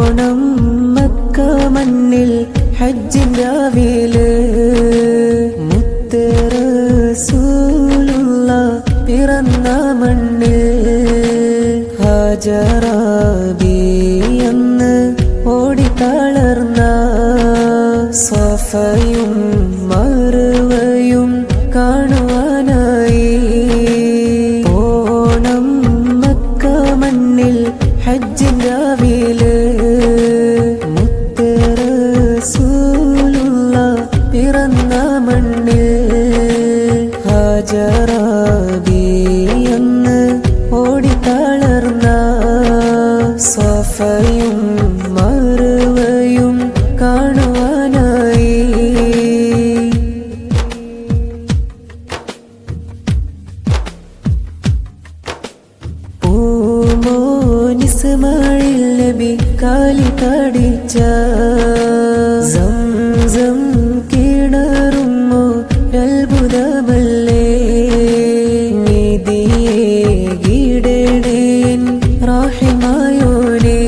Onam Mecca മണ്ണിൽ ഹജ്ജിന്റെ രാവിലെ മുത്ത് റസൂലുള്ളാഹ് പിറന്ന മണ്ണിൽ ഹാജറ ബിയന്ന് ഓടിത്തളർന്ന സഫയും മർവയും കാണുവാനായി ഓണം മക്ക മണ്ണിൽ ഹജ്ജിന്റെ രാവിലെ മുത്ത് റസൂലുള്ളാഹ് പിറന്ന മണ്ണിൽ ഹാജറ ബിയന്ന് ഓടിത്തളർന്ന സഫയും മർവയും കാണുവാനായി പൂമോനിസ്മയിൽ നബി കാലി കടിച്ച സംസം കിണറുമോ അത്ഭുതമല്ലേ നിധിയേ ഗിടേൻ റാഹിമായോനേ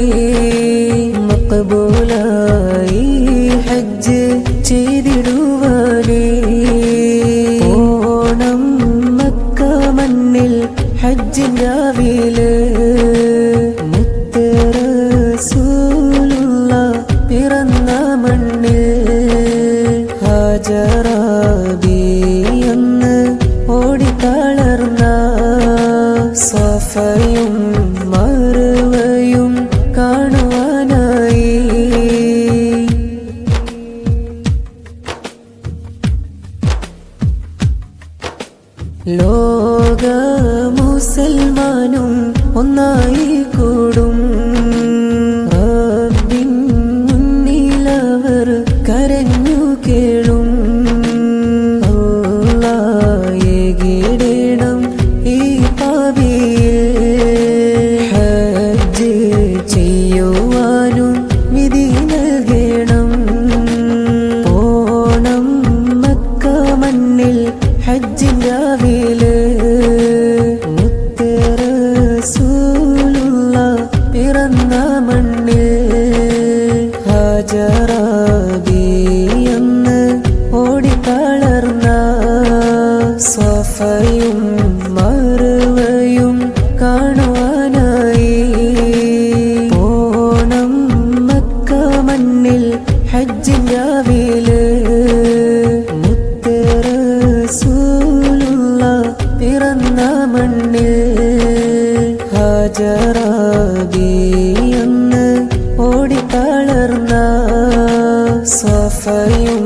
മഖബൂലായി ഹജ്ജ് ചെയ്തിടുവാനേ ഓണം മക്ക മണ്ണിൽ ഹജ്ജിന്റെ രാവിലെ മുത്ത് റസൂലുള്ളാഹ് പിറന്ന മണ്ണിൽ ഹാജറ ബിയന്ന് ഓടിത്തളർന്ന സഫയും മർവയും കാണുവാനായി ലോക മുസൽമാനും ഒന്നായി കൂടും റബ്ബിൻ മുന്നിലവർ കരഞ്ഞു കേളും അല്ലാഹ് ഗിടണം ഈ പാപിയിൽ ഹജ്ജ് ചെയ്യുവാനും വിധി നൽകണം ഓണം മക്ക മണ്ണിൽ ഹജ്ജിന്റെ രാവിലെ മുത്ത് റസൂലുള്ളാഹ് പിറന്ന മണ്ണിൽ ഹാജറ ബിയന്ന് ഓടിത്തളർന്ന സഫയും മർവയും കാണുവാനായി ഓണം മക്ക മണ്ണിൽ ഹജ്ജിന്റെ രാവിലെ മുത്ത് റസൂലുള്ളാഹ് പിറന്ന മണ്ണിൽ ഹാജറ ബിയന്ന് ഓടിത്തളർന്ന സഫയും